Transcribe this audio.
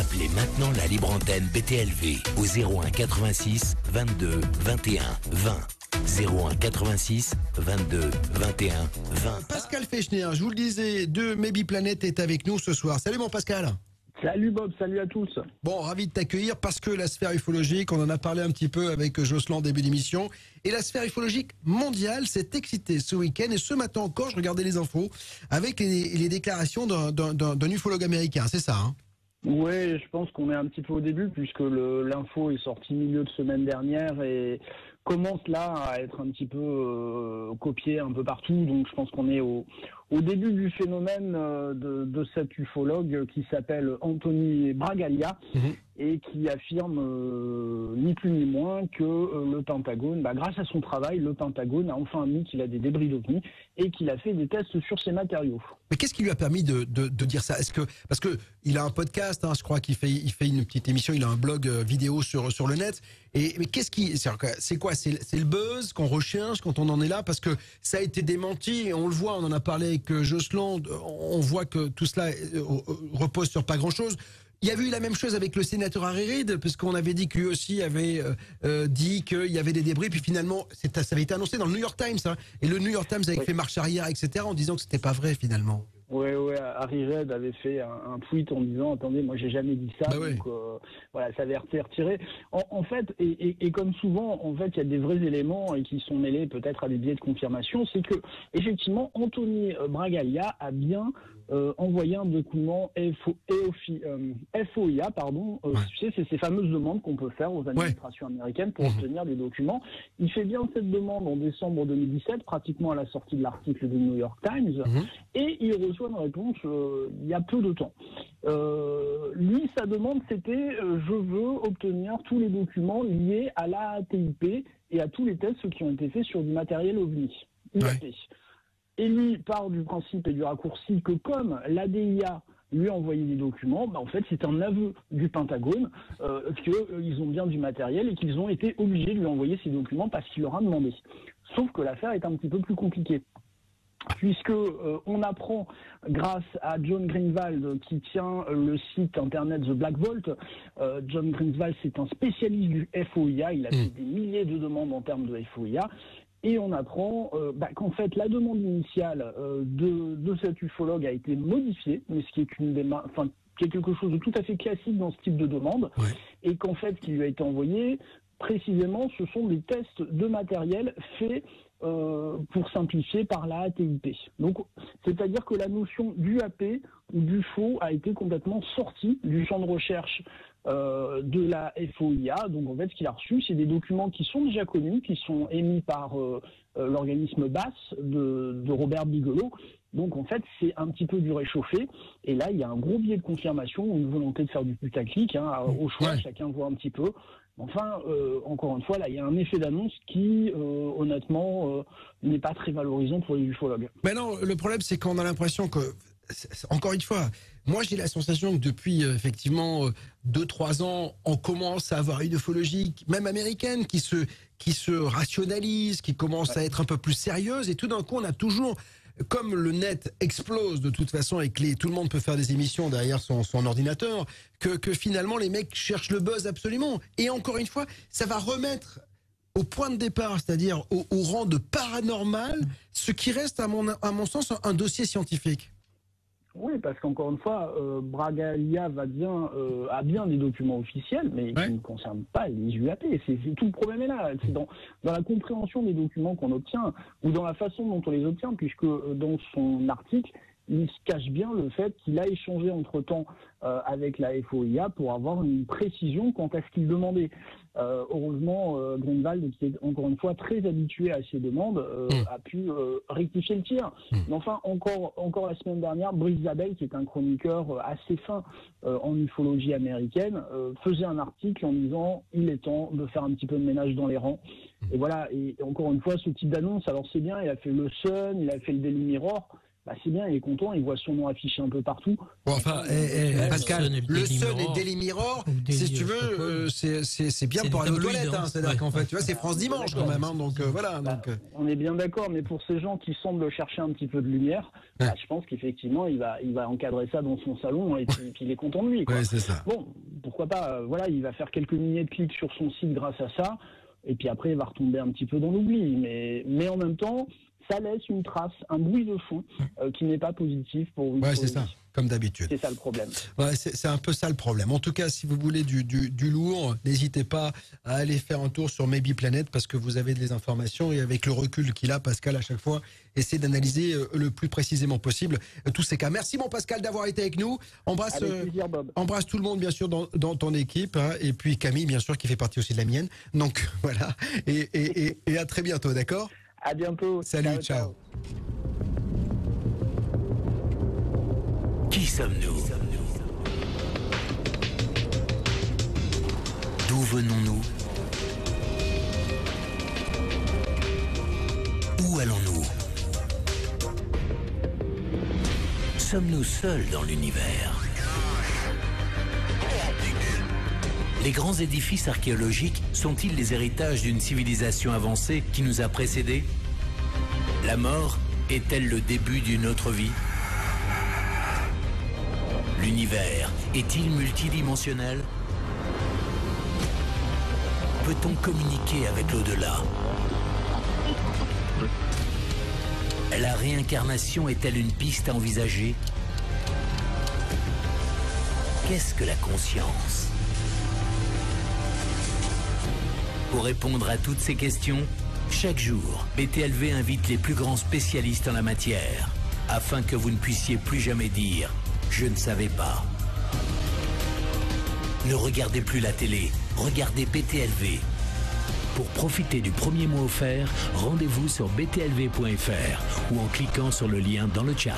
Appelez maintenant la libre antenne BTLV au 01 86 22 21 20. 01 86 22 21 20. Pascal Fechner, je vous le disais, de Maybe Planet est avec nous ce soir. Salut mon Pascal. Salut Bob, salut à tous. Bon, ravi de t'accueillir parce que la sphère ufologique, on en a parlé un petit peu avec Jocelyn en début d'émission, et la sphère ufologique mondiale s'est excitée ce week-end, et ce matin encore, je regardais les infos avec les déclarations d'un ufologue américain, c'est ça hein? Ouais, je pense qu'on est un petit peu au début puisque l'info est sortie milieu de semaine dernière et commence là à être un petit peu copié un peu partout. Donc je pense qu'on est au début du phénomène de cet ufologue qui s'appelle Anthony Bragalia et qui affirme ni plus ni moins que le Pentagone, grâce à son travail, le Pentagone a enfin admis qu'il a des débris d'OVNI et qu'il a fait des tests sur ces matériaux. Mais qu'est-ce qui lui a permis de dire ça? Parce que il a un podcast, hein, je crois qu'il fait une petite émission, il a un blog vidéo sur le net. Mais c'est quoi? C'est le buzz qu'on recherche quand on en est là, parce que ça a été démenti et on le voit, on en a parlé avec Jocelyn, on voit que tout cela repose sur pas grand-chose. Il y avait eu la même chose avec le sénateur Harry Reid, puisqu'on avait dit que lui aussi avait dit qu'il y avait des débris, puis finalement, ça avait été annoncé dans le New York Times, hein, et le New York Times avait fait marche arrière, etc., en disant que c'était pas vrai finalement. Ouais, Harry Reid avait fait un tweet en disant attendez, moi j'ai jamais dit ça, donc voilà, ça avait été retiré. En fait, et comme souvent, en fait, il y a des vrais éléments et qui sont mêlés peut-être à des biais de confirmation, c'est que effectivement, Anthony Bragalia a bien envoyé un document FOIA, tu sais, c'est ces fameuses demandes qu'on peut faire aux administrations américaines pour obtenir des documents. Il fait bien cette demande en décembre 2017, pratiquement à la sortie de l'article du New York Times, et il reçoit une réponse il y a peu de temps. Lui, sa demande, c'était je veux obtenir tous les documents liés à l'AATIP et à tous les tests qui ont été faits sur du matériel OVNI. Et lui part du principe et du raccourci que comme l'ADIA lui a envoyé des documents, en fait c'est un aveu du Pentagone qu'ils ont bien du matériel et qu'ils ont été obligés de lui envoyer ces documents parce qu'il leur a demandé. Sauf que l'affaire est un petit peu plus compliquée. Puisque on apprend grâce à John Greenwald qui tient le site internet The Black Vault. John Greenwald, c'est un spécialiste du FOIA, il a fait des milliers de demandes en termes de FOIA, et on apprend qu'en fait la demande initiale de cet ufologue a été modifiée, mais ce qui est quelque chose de tout à fait classique dans ce type de demande, et qu'en fait ce qui lui a été envoyé, précisément, ce sont des tests de matériel faits pour simplifier par la ATIP. Donc, c'est-à-dire que la notion du AP ou du faux a été complètement sortie du champ de recherche de la FOIA. Donc, en fait, ce qu'il a reçu, c'est des documents qui sont déjà connus, qui sont émis par l'organisme BAS de Robert Bigelow. Donc, en fait, c'est un petit peu du réchauffé. Et là, il y a un gros biais de confirmation, une volonté de faire du putaclic. Au choix, chacun voit un petit peu. Enfin, encore une fois, là, il y a un effet d'annonce qui, honnêtement, n'est pas très valorisant pour les ufologues. Mais non, le problème, c'est qu'on a l'impression que, encore une fois, moi j'ai la sensation que depuis effectivement 2-3 ans, on commence à avoir une ufologie, même américaine, qui se rationalise, qui commence à être un peu plus sérieuse, et tout d'un coup, on a toujours... Comme le net explose de toute façon et que tout le monde peut faire des émissions derrière son ordinateur, que finalement les mecs cherchent le buzz absolument. Et encore une fois, ça va remettre au point de départ, c'est-à-dire au rang de paranormal, ce qui reste à mon sens un dossier scientifique. Oui, parce qu'encore une fois, Bragalia a bien des documents officiels, mais qui ne concernent pas les UAP. C'est tout le problème est là. C'est dans la compréhension des documents qu'on obtient, ou dans la façon dont on les obtient, puisque dans son article, il se cache bien le fait qu'il a échangé entre-temps avec la FOIA pour avoir une précision quant à ce qu'il demandait. Heureusement, Greenwald, qui est encore une fois très habitué à ces demandes, a pu rectifier le tir. Mais enfin, encore la semaine dernière, Brice Zabel, qui est un chroniqueur assez fin en ufologie américaine, faisait un article en disant « il est temps de faire un petit peu de ménage dans les rangs ». Et voilà, et encore une fois, ce type d'annonce, alors c'est bien, il a fait le Sun, il a fait le Daily Mirror, c'est bien, il est content, il voit son nom affiché un peu partout. Bon, enfin, Pascal, le Sun et Daily Mirror, si tu veux, c'est bien pour aller aux toilettes. C'est-à-dire qu'en fait, tu vois, c'est France Dimanche quand même. Donc voilà. On est bien d'accord, mais pour ces gens qui semblent chercher un petit peu de lumière, je pense qu'effectivement, il va encadrer ça dans son salon et puis il est content de lui. Ouais, c'est ça. Bon, pourquoi pas, voilà, il va faire quelques milliers de clics sur son site grâce à ça, et puis après, il va retomber un petit peu dans l'oubli. Mais en même temps, ça laisse une trace, un bruit de fond qui n'est pas positif pour une c'est ça, comme d'habitude. C'est ça le problème. Ouais, c'est un peu ça le problème. En tout cas, si vous voulez du lourd, n'hésitez pas à aller faire un tour sur Maybe Planet parce que vous avez des informations et avec le recul qu'il a, Pascal, à chaque fois, essaie d'analyser le plus précisément possible tous ces cas. Merci, mon Pascal, d'avoir été avec nous. Embrasse tout le monde, bien sûr, dans ton équipe. Et puis Camille, bien sûr, qui fait partie aussi de la mienne. Donc, voilà. Et à très bientôt, d'accord ? À bientôt. Salut, ciao. Qui sommes-nous? D'où venons-nous? Où allons-nous? Sommes-nous seuls dans l'univers? Les grands édifices archéologiques sont-ils les héritages d'une civilisation avancée qui nous a précédés? La mort est-elle le début d'une autre vie? L'univers est-il multidimensionnel? Peut-on communiquer avec l'au-delà? La réincarnation est-elle une piste à envisager? Qu'est-ce que la conscience? Pour répondre à toutes ces questions, chaque jour, BTLV invite les plus grands spécialistes en la matière, afin que vous ne puissiez plus jamais dire « je ne savais pas ». Ne regardez plus la télé, regardez BTLV. Pour profiter du premier mois offert, rendez-vous sur btlv.fr ou en cliquant sur le lien dans le chat.